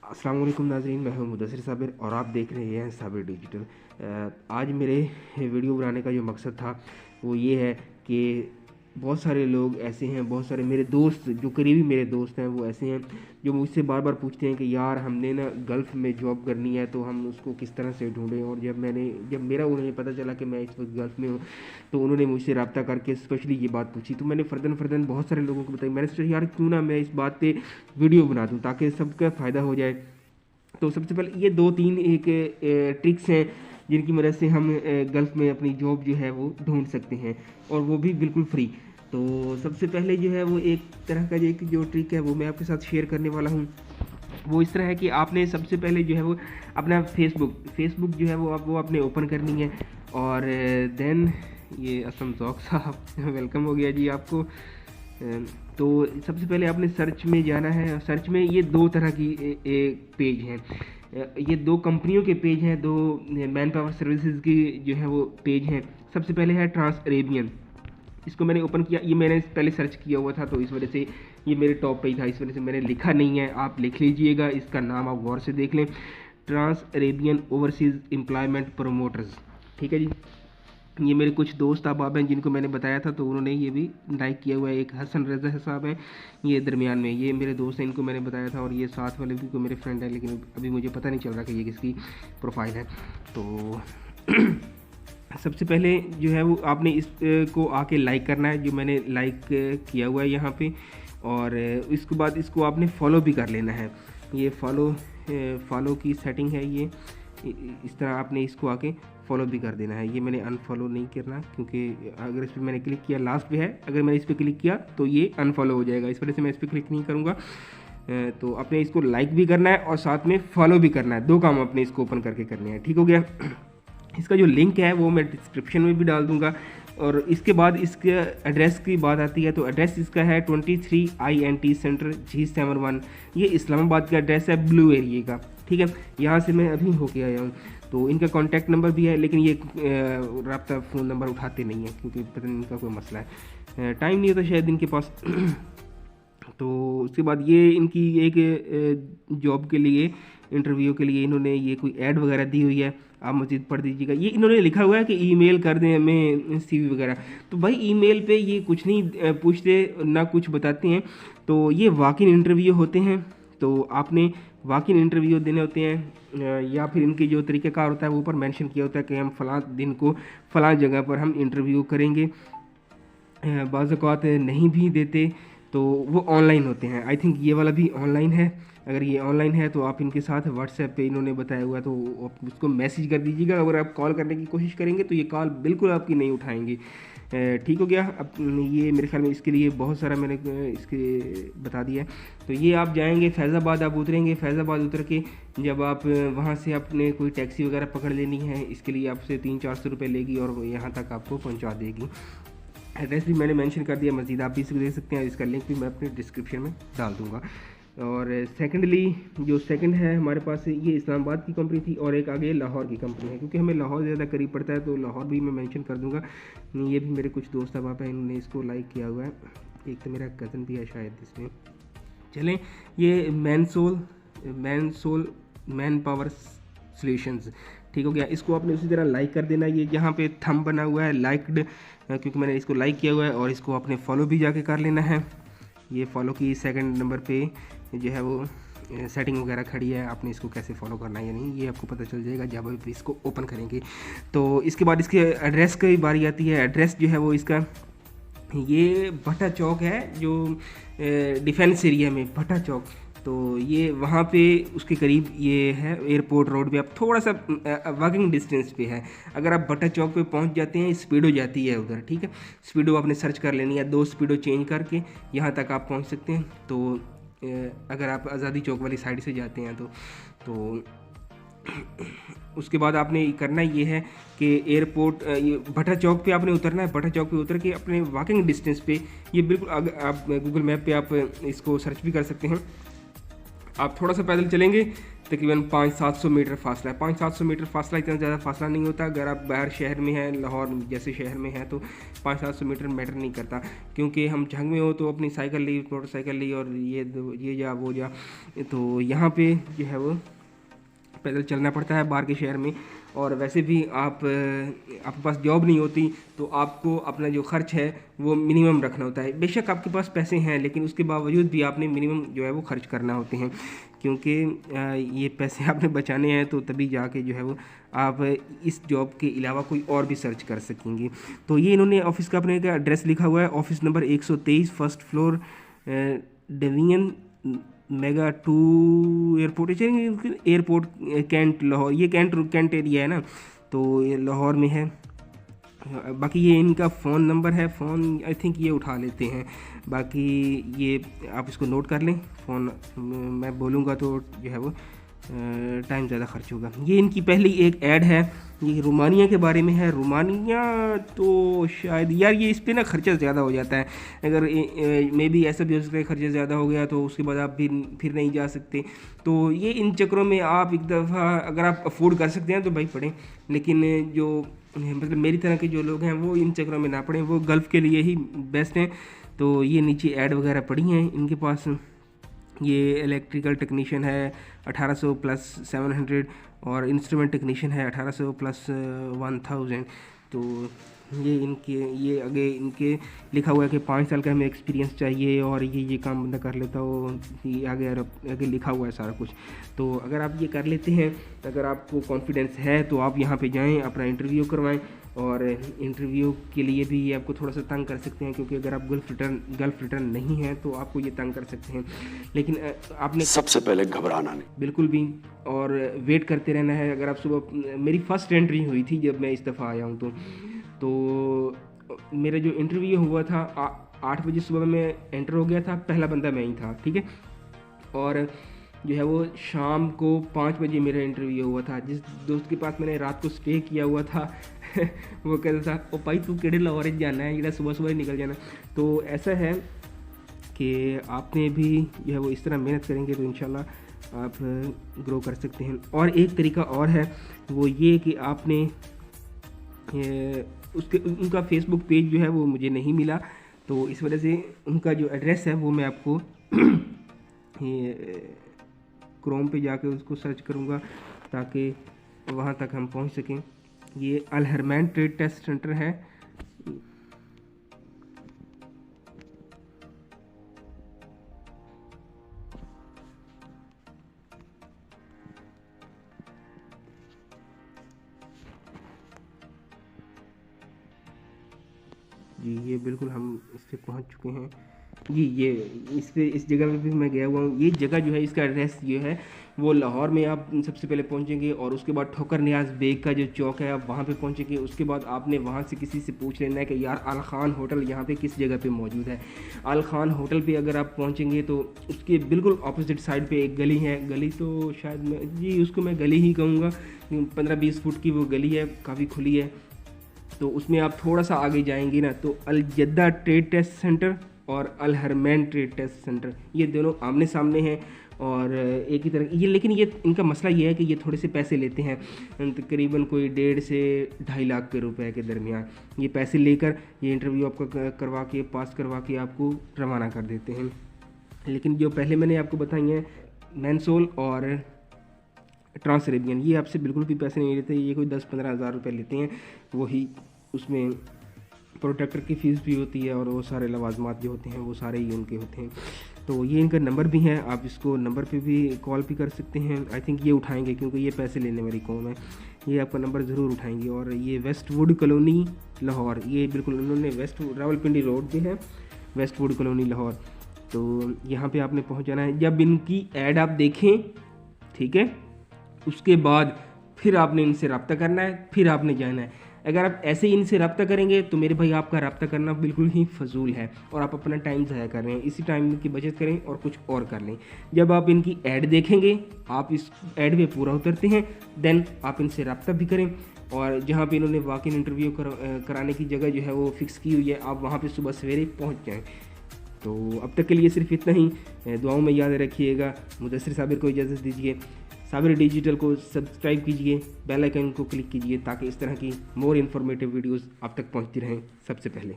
अस्सलाम वालेकुम नाज़रीन, मैं हूं मुदस्सिर साबिर और आप देख रहे हैं साबिर डिजिटल। आज मेरे वीडियो बनाने का जो मकसद था वो ये है कि बहुत सारे लोग ऐसे हैं, बहुत सारे मेरे दोस्त जो करीबी मेरे दोस्त हैं वो ऐसे हैं जो मुझसे बार बार पूछते हैं कि यार हमने ना गल्फ़ में जॉब करनी है तो हम उसको किस तरह से ढूंढें। और जब मेरा उन्हें पता चला कि मैं इस वक्त गल्फ़ में हूँ तो उन्होंने मुझसे रब्ता करके स्पेशली ये बात पूछी। तो मैंने फ़र्दन बहुत सारे लोगों को बताई। मैंने सोचा यार क्यों ना मैं इस बात पे वीडियो बना दूँ ताकि सबका फ़ायदा हो जाए। तो सबसे पहले ये दो तीन एक ट्रिक्स हैं जिनकी मदद से हम गल्फ़ में अपनी जॉब जो है वो ढूंढ सकते हैं और वो भी बिल्कुल फ्री। तो सबसे पहले जो है वो एक तरह का जो ट्रिक है वो मैं आपके साथ शेयर करने वाला हूँ। वो इस तरह है कि आपने सबसे पहले जो है वो अपना फेसबुक जो है वो आपने ओपन करनी है। और देन ये असम ज़ौक साहब वेलकम हो गया जी आपको। तो सबसे पहले आपने सर्च में जाना है। सर्च में ये दो तरह की एक पेज हैं। ये दो कंपनियों के पेज हैं, दो मैन पावर सर्विसेज की जो है वो पेज हैं। सबसे पहले है ट्रांस अरेबियन। इसको मैंने ओपन किया, ये मैंने पहले सर्च किया हुआ था तो इस वजह से ये मेरे टॉप पे ही था, इस वजह से मैंने लिखा नहीं है, आप लिख लीजिएगा। इसका नाम आप गौर से देख लें, trans Arabian overseas employment promoters. ठीक है जी। ये मेरे कुछ दोस्त अहबाब हैं जिनको मैंने बताया था तो उन्होंने ये भी लाइक किया हुआ है। एक हसन रज़ा साहब हैं, ये दरमियान में, ये मेरे दोस्त हैं, इनको मैंने बताया था। और ये साथ वाले भी को मेरे फ्रेंड हैं लेकिन अभी मुझे पता नहीं चल रहा कि ये किसकी प्रोफाइल है। तो सबसे पहले जो है वो आपने इस को आके लाइक करना है, जो मैंने लाइक किया हुआ है यहाँ पे। और इसके बाद इसको आपने फॉलो भी कर लेना है। ये फॉलो की सेटिंग है, ये इस तरह आपने इसको आके फॉलो भी कर देना है। ये मैंने अनफॉलो नहीं करना क्योंकि अगर इस पर मैंने क्लिक किया, लास्ट पे है, अगर मैंने इस पर क्लिक किया तो ये अनफॉलो हो जाएगा, इस वजह से मैं इस पर क्लिक नहीं करूँगा। तो आपने इसको लाइक भी करना है और साथ में फॉलो भी करना है, दो काम अपने इसको ओपन करके करने हैं। ठीक हो गया। इसका जो लिंक है वो मैं डिस्क्रिप्शन में भी डाल दूँगा। और इसके बाद इसके एड्रेस की बात आती है तो एड्रेस इसका है 23 INT सेंटर G71। ये इस्लामाबाद का एड्रेस है, ब्लू एरिए का। ठीक है, यहाँ से मैं अभी होके आया हूँ। तो इनका कॉन्टैक्ट नंबर भी है लेकिन ये रब्ता फ़ोन नंबर उठाते नहीं है क्योंकि पता नहीं इनका कोई मसला है, टाइम नहीं होता शायद इनके पास। तो उसके बाद ये इनकी एक जॉब के लिए, इंटरव्यू के लिए इन्होंने ये कोई ऐड वगैरह दी हुई है, आप मज़ीद पढ़ दीजिएगा। ये इन्होंने लिखा हुआ है कि ईमेल कर दें हमें CV वगैरह। तो भाई ईमेल पे ये कुछ नहीं पूछते ना कुछ बताते हैं। तो ये वॉक इन इंटरव्यू होते हैं, तो आपने वॉक इन इंटरव्यू देने होते हैं या फिर इनके जो तरीक़ाकार होता है वो ऊपर मेंशन किया होता है कि हम फ़लाँ दिन को फ़लाँ जगह पर हम इंटरव्यू करेंगे। बाज़ औक़ात नहीं भी देते तो वो ऑनलाइन होते हैं। आई थिंक ये वाला भी ऑनलाइन है। अगर ये ऑनलाइन है तो आप इनके साथ व्हाट्सएप पे इन्होंने बताया हुआ है तो आप उसको मैसेज कर दीजिएगा। अगर आप कॉल करने की कोशिश करेंगे तो ये कॉल बिल्कुल आपकी नहीं उठाएंगे। ठीक हो गया। अब ये मेरे ख्याल में इसके लिए बहुत सारा मैंने इसके बता दिया है। तो ये आप जाएंगे फैज़ाबाद, आप उतरेंगे, फैज़ाबाद उतर के जब आप वहाँ से आपने कोई टैक्सी वगैरह पकड़ लेनी है, इसके लिए आपसे 300-400 रुपये लेगी और यहाँ तक आपको पहुँचा देगी। एड्रेस भी मैंने मेंशन कर दिया, मज़ीद आप भी इसको देख सकते हैं, इसका लिंक भी मैं अपने डिस्क्रिप्शन में डाल दूँगा। और सेकेंडली जो सेकंड है हमारे पास, ये इस्लामाबाद की कंपनी थी और एक आगे लाहौर की कंपनी है, क्योंकि हमें लाहौर ज़्यादा करीब पड़ता है तो लाहौर भी मैं मेंशन कर दूँगा। ये भी मेरे कुछ दोस्त अब हैं, इन्होंने इसको लाइक किया हुआ है, एक तो मेरा कज़न भी है शायद इसमें। चलें, ये मैन पावर सॉल्यूशंस। ठीक हो गया। इसको आपने उसी तरह लाइक कर देना। ये जहाँ पे थंब बना हुआ है लाइक्ड, क्योंकि मैंने इसको लाइक किया हुआ है। और इसको आपने फॉलो भी जाके कर लेना है। ये फॉलो की सेकंड नंबर पे जो है वो सेटिंग वगैरह खड़ी है, आपने इसको कैसे फॉलो करना है या नहीं ये आपको पता चल जाएगा जब आप इसको ओपन करेंगे। तो इसके बाद इसके एड्रेस की बारी आती है। एड्रेस जो है वो इसका, ये भट्टा चौक है जो डिफेंस एरिया में, भट्टा चौक, तो ये वहाँ पे उसके करीब ये है। एयरपोर्ट रोड पे आप थोड़ा सा वॉकिंग डिस्टेंस पे है। अगर आप भट्टा चौक पे पहुँच जाते हैं, स्पीडो जाती है उधर। ठीक है, स्पीडो आपने सर्च कर लेनी है, 2 स्पीडो चेंज करके यहाँ तक आप पहुँच सकते हैं। तो अगर आप आज़ादी चौक वाली साइड से जाते हैं तो उसके बाद आपने करना ये है कि एयरपोर्ट, ये भट्टा चौक पे आपने उतरना है। भट्टा चौक पे उतर के अपने वॉकिंग डिस्टेंस पे, ये बिल्कुल आप गूगल मैप पे आप इसको सर्च भी कर सकते हैं। आप थोड़ा सा पैदल चलेंगे तकरीबन 500-700 मीटर फासला है। 500-700 मीटर फासला इतना ज़्यादा फासला नहीं होता। अगर आप बाहर शहर में हैं, लाहौर जैसे शहर में हैं, तो 500-700 मीटर मैटर नहीं करता, क्योंकि हम झंग में हो तो अपनी साइकिल ली, मोटरसाइकिल ली और ये जा वो जा, तो यहाँ पे जो है वो पैदल चलना पड़ता है बाहर के शहर में। और वैसे भी आपके पास जॉब नहीं होती तो आपको अपना जो खर्च है वो मिनिमम रखना होता है। बेशक आपके पास पैसे हैं, लेकिन उसके बावजूद भी आपने मिनिमम जो है वो खर्च करना होते हैं, क्योंकि ये पैसे आपने बचाने हैं, तो तभी जाके जो है वो आप इस जॉब के अलावा कोई और भी सर्च कर सकेंगे। तो ये इन्होंने ऑफिस का अपने का एड्रेस लिखा हुआ है, ऑफिस नंबर 123 फर्स्ट फ्लोर, डेवियन mega 2 airport airport cantt Lahore. ये कैंट एरिया है ना, तो ये लाहौर में है। बाकी ये इनका फ़ोन नंबर है, फ़ोन आई थिंक ये उठा लेते हैं, बाकी ये आप इसको नोट कर लें। फ़ोन मैं बोलूँगा तो जो है वो टाइम ज़्यादा खर्च होगा। ये इनकी पहली एक ऐड है, ये रोमानिया के बारे में है। रोमानिया तो शायद यार ये इस पर ना खर्चा ज़्यादा हो जाता है। अगर मे भी ऐसा भी हो सकता है खर्चा ज़्यादा हो गया तो उसके बाद आप फिर नहीं जा सकते। तो ये इन चक्करों में आप एक दफ़ा अगर आप अफोर्ड कर सकते हैं तो भाई पढ़ें, लेकिन जो मतलब मेरी तरह के जो लोग हैं वो इन चक्करों में ना पड़ें, वो गल्फ़ के लिए ही बेस्ट हैं। तो ये नीचे ऐड वगैरह पड़ी हैं इनके पास। ये इलेक्ट्रिकल टेक्नीशियन है 1800 प्लस 700, और इंस्ट्रूमेंट टेक्नीशियन है 1800 प्लस 1000। तो ये आगे इनके लिखा हुआ है कि 5 साल का हमें एक्सपीरियंस चाहिए और ये काम बंदा कर लेता हो, ये आगे लिखा हुआ है सारा कुछ। तो अगर आप ये कर लेते हैं, अगर आपको कॉन्फिडेंस है तो आप यहाँ पे जाएं, अपना इंटरव्यू करवाएं। और इंटरव्यू के लिए भी ये आपको थोड़ा सा तंग कर सकते हैं, क्योंकि अगर आप गल्फ रिटर्न नहीं है तो आपको ये तंग कर सकते हैं। लेकिन आपने सबसे पहले घबराना नहीं, बिल्कुल भी, और वेट करते रहना है। अगर आप सुबह, मेरी फ़र्स्ट एंट्री हुई थी जब मैं इस दफ़ा आया हूँ, तो मेरा जो इंटरव्यू हुआ था 8 बजे सुबह में एंटर हो गया था, पहला बंदा मैं ही था, ठीक है। और जो है वो शाम को 5 बजे मेरा इंटरव्यू हुआ था। जिस दोस्त के पास मैंने रात को स्टे किया हुआ था वो कहता था ओ भाई तू केड़े लाहौर जाना है, जेड़ा सुबह सुबह निकल जाना। तो ऐसा है कि आपने भी जो है वो इस तरह मेहनत करेंगे तो इंशाल्लाह आप ग्रो कर सकते हैं। और एक तरीका और है, वो ये कि आपने उनका फेसबुक पेज जो है वो मुझे नहीं मिला, तो इस वजह से उनका जो एड्रेस है वो मैं आपको क्रोम पे जाके उसको सर्च करूँगा ताकि वहाँ तक हम पहुँच सकें। ये अल हरमैन ट्रेड टेस्ट सेंटर है। जी ये बिल्कुल हम इस पे पहुँच चुके हैं जी। ये इस जगह पे भी मैं गया हुआ हूँ। ये जगह जो है इसका एड्रेस ये है, वो लाहौर में आप सबसे पहले पहुँचेंगे और उसके बाद ठोकर नियाज़ बेग का जो चौक है आप वहाँ पे पहुँचेंगे। उसके बाद आपने वहाँ से किसी से पूछ लेना है कि यार अल खान होटल यहाँ पे किस जगह पे मौजूद है। अल खान होटल पे अगर आप पहुँचेंगे तो उसके बिल्कुल अपोजिट साइड पे एक गली है, गली तो शायद उसको मैं गली ही कहूँगा, 15-20 फुट की वो गली है, काफ़ी खुली है। तो उसमें आप थोड़ा सा आगे जाएंगे ना तो अल जद्दा ट्रेड टेस्ट सेंटर और अल हरमैन ट्रेड टेस्ट सेंटर ये दोनों आमने सामने हैं और एक ही तरह ये। लेकिन ये इनका मसला ये है कि ये थोड़े से पैसे लेते हैं, तकरीबन कोई 1.5 से 2.5 लाख के रुपए के दरमियान ये पैसे लेकर ये इंटरव्यू आपका करवा के पास करवा के आपको रवाना कर देते हैं। लेकिन जो पहले मैंने आपको बताई हैं मैनसोल और ट्रांस अरेबियन, ये आपसे बिल्कुल भी पैसे नहीं लेते, ये कोई 10-15 हज़ार रुपये लेते हैं। वही उसमें प्रोटेक्टर की फ़ीस भी होती है और वो सारे लवाजमात जो होते हैं वो सारे ही उनके होते हैं। तो ये इनका नंबर भी है, आप इसको नंबर पे भी कॉल भी कर सकते हैं। आई थिंक ये उठाएंगे क्योंकि ये पैसे लेने वाली कौम है, ये आपका नंबर ज़रूर उठाएंगे। और ये वेस्टवुड कॉलोनी लाहौर, ये बिल्कुल उन्होंने रावलपिंडी रोड पे है, वेस्टवुड कॉलोनी लाहौर। तो यहाँ पे आपने पहुँच जाना है। जब इनकी ऐड आप देखें, ठीक है, उसके बाद फिर आपने इनसे रब्ता करना है, फिर आपने जाना है। अगर आप ऐसे ही इनसे रब्ता करेंगे तो मेरे भाई आपका रब्ता करना बिल्कुल ही फजूल है और आप अपना टाइम ज़ाया कर रहे हैं। इसी टाइम की बचत करें और कुछ और कर लें। जब आप इनकी ऐड देखेंगे, आप इस ऐड पे पूरा उतरते हैं, देन आप इनसे रब्ता भी करें। और जहाँ पे इन्होंने वॉक इन इंटरव्यू कराने की जगह जो है वो फिक्स की हुई है, आप वहाँ पर सुबह सवेरे पहुँच जाएँ। तो अब तक के लिए सिर्फ इतना ही। दुआओं में याद रखिएगा। मुदस्सिर साबिर को इजाज़त दीजिए। साबिर डिजिटल को सब्सक्राइब कीजिए, बेल आइकन को क्लिक कीजिए ताकि इस तरह की मोर इन्फॉर्मेटिव वीडियोस आप तक पहुंचती रहें सबसे पहले।